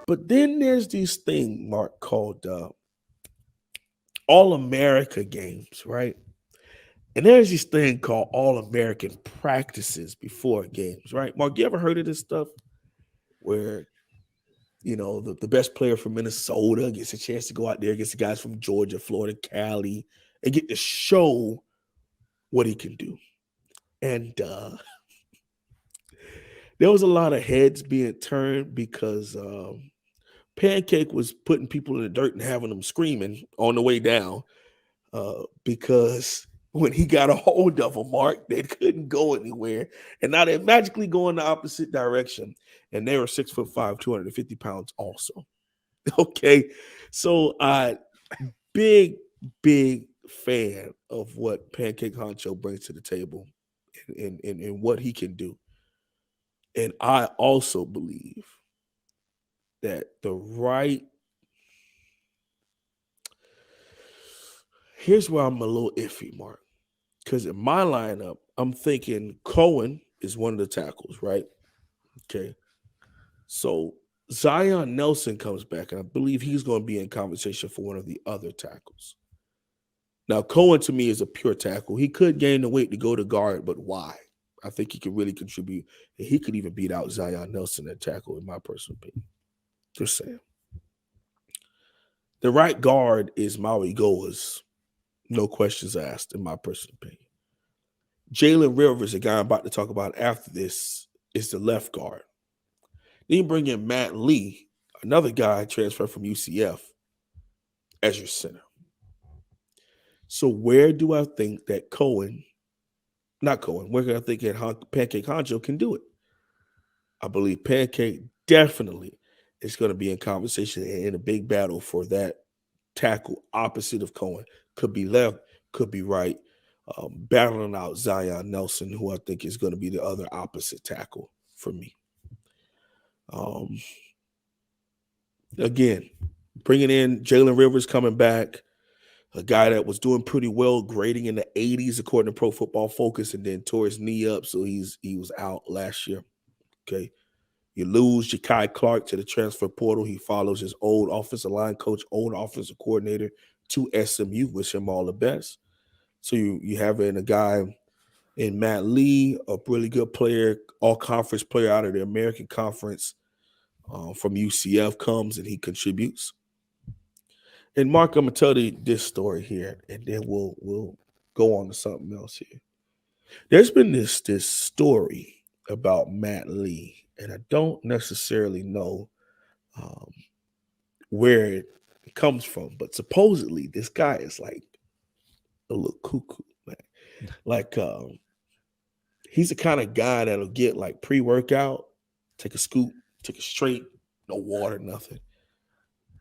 But then there's this thing, Mark, called All-America games, right? And there's this thing called All-American practices before games, right? Mark, you ever heard of this stuff where, the best player from Minnesota gets a chance to go out there against the guys from Georgia, Florida, Cali, and get to show what he can do? And there was a lot of heads being turned because Pancake was putting people in the dirt and having them screaming on the way down because when he got a hold of them, Mark, they couldn't go anywhere. And now they magically go in the opposite direction. And they were 6'5", 250 pounds also. Okay. So big, big fan of what Pancake Honcho brings to the table and what he can do. And I also believe that here's where I'm a little iffy, Mark. Because in my lineup, I'm thinking Cohen is one of the tackles, right? Okay. So Zion Nelson comes back, and I believe he's going to be in conversation for one of the other tackles. Now, Cohen to me is a pure tackle. He could gain the weight to go to guard, but why? I think he could really contribute. And he could even beat out Zion Nelson at tackle, in my personal opinion. Just saying. The right guard is Maui Goas. No questions asked, in my personal opinion. Jalen Rivers, a guy I'm about to talk about after this, is the left guard. Then you bring in Matt Lee, another guy transferred from UCF, as your center. So where do I think that where do I think that Pancake Honcho can do it? I believe Pancake definitely is going to be in conversation in a big battle for that tackle opposite of Cohen. Could be left, could be right. Battling out Zion Nelson, who I think is going to be the other opposite tackle for me. Again, bringing in Jalen Rivers coming back, a guy that was doing pretty well, grading in the 80s according to Pro Football Focus, and then tore his knee up, so he was out last year. Okay. You lose Ja'Kai Clark to the transfer portal. He follows his old offensive line coach, old offensive coordinator to SMU. Wish him all the best. So you have in a guy in Matt Lee, a really good player, all-conference player out of the American Conference from UCF comes and he contributes. And Mark, I'm gonna tell you this story here, and then we'll go on to something else here. There's been this story about Matt Lee, and I don't necessarily know where it comes from, but supposedly this guy is like a little cuckoo, man. Like he's the kind of guy that'll get like pre-workout, take a scoop, take a straight, no water, nothing.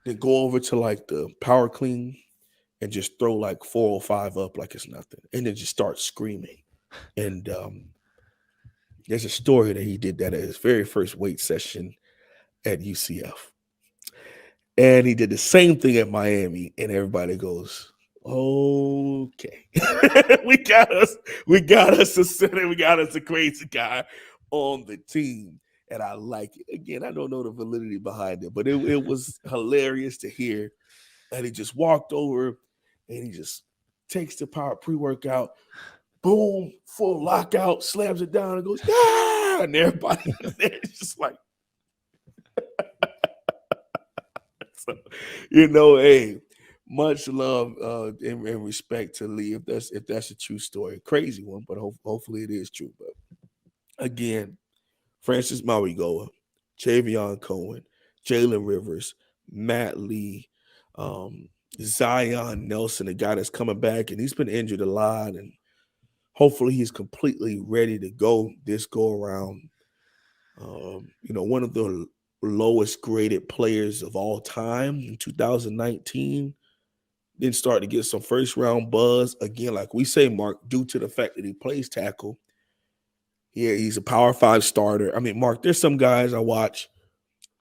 Then go over to like the power clean and just throw like 405 up like it's nothing. And then just start screaming. And there's a story that he did that at his very first weight session at UCF. And he did the same thing at Miami, and everybody goes, okay. we got us a center, we got us a crazy guy on the team. And I like it. Again, I don't know the validity behind it, but it was hilarious to hear. And he just walked over and he just takes the power pre-workout, boom, full lockout, slams it down and goes, yeah! And everybody is just like, so, hey, much love and respect to Lee if that's a true story. Crazy one, but hopefully it is true. But again, Francis Mauigoa, Javion Cohen, Jalen Rivers, Matt Lee, Zion Nelson, a guy that's coming back, and he's been injured a lot, and hopefully he's completely ready to go this go around. One of the lowest graded players of all time in 2019. Then start to get some first round buzz. Again, like we say, Mark, due to the fact that he plays tackle. Yeah, he's a Power 5 starter. I mean, Mark, there's some guys I watch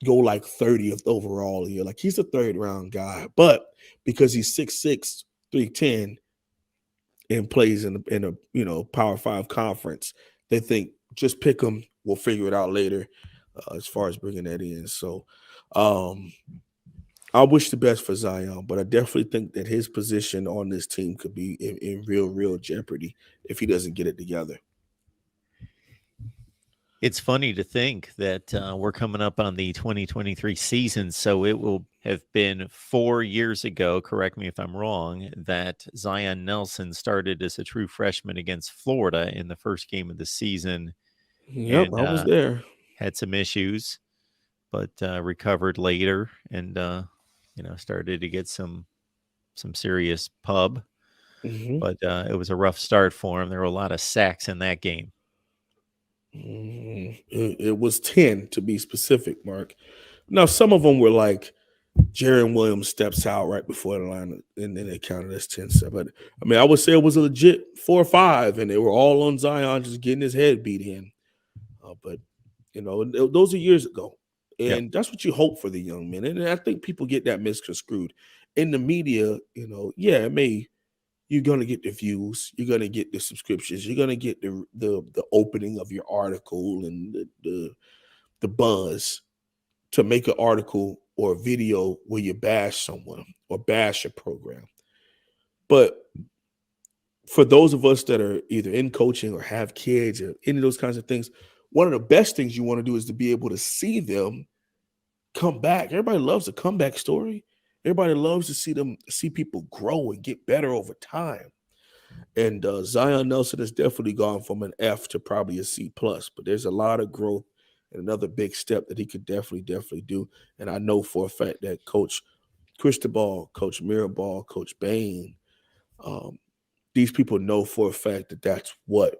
go like 30th overall here. Like he's a third round guy. But because he's 6'6", 310 and plays in a Power 5 conference, they think just pick him. We'll figure it out later. as far as bringing that in. So um, I wish the best for Zion, but I definitely think that his position on this team could be in real jeopardy if he doesn't get it together. It's funny to think that we're coming up on the 2023 season, so it will have been 4 years ago, correct me if I'm wrong, that Zion Nelson started as a true freshman against Florida in the first game of the season Yep, and I was there. had some issues, but recovered later and, started to get some serious pub. Hmm. But it was a rough start for him. There were a lot of sacks in that game. It was 10 to be specific, Mark. Now, some of them were like Jaron Williams steps out right before the line, and then they counted as 10. But I mean, I would say it was a legit 4 or 5, and they were all on Zion just getting his head beat in. But those are years ago, Yep. and that's what you hope for the young men. And I think people get that misconstrued in the media. Yeah, it may. You're gonna get the views, you're gonna get the subscriptions, you're gonna get the opening of your article and the buzz to make an article or a video where you bash someone or bash a program. But for those of us that are either in coaching or have kids or any of those kinds of things, one of the best things you want to do is to be able to see them come back. Everybody loves a comeback story. Everybody loves to see people grow and get better over time. And Zion Nelson has definitely gone from an F to probably a C plus, but there's a lot of growth and another big step that he could definitely do. And I know for a fact that Coach Cristobal, Coach Mirabal, Coach Bain, um, these people know for a fact that that's what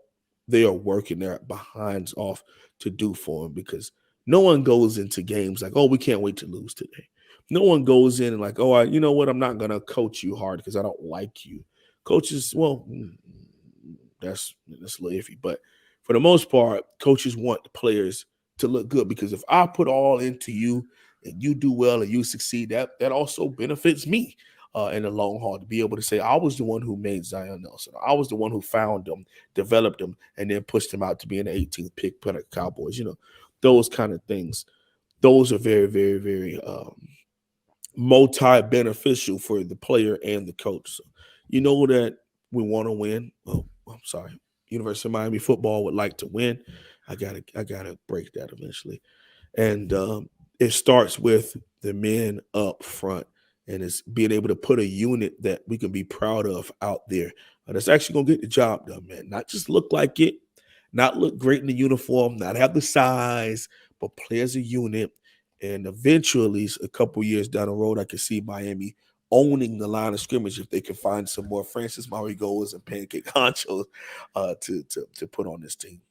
they are working their behinds off to do for him, because no one goes into games like, oh, we can't wait to lose today. No one goes in and like, oh, you know what? I'm not going to coach you hard because I don't like you. Coaches, well, that's a little iffy. But for the most part, coaches want the players to look good, because if I put all into you and you do well and you succeed, that also benefits me in the long haul, to be able to say I was the one who made Zion Nelson. I was the one who found him, developed him, and then pushed him out to be an 18th pick for the Cowboys. Those kind of things. Those are very, very, very multi-beneficial for the player and the coach. So you know that we want to win. Oh, I'm sorry. University of Miami football would like to win. I gotta break that eventually. And it starts with the men up front, and it's being able to put a unit that we can be proud of out there. That's actually gonna get the job done, man. Not just look like it, not look great in the uniform, not have the size, but play as a unit. And eventually, a couple years down the road, I can see Miami owning the line of scrimmage if they can find some more Francis Marigos and Pancake Honchos to put on this team.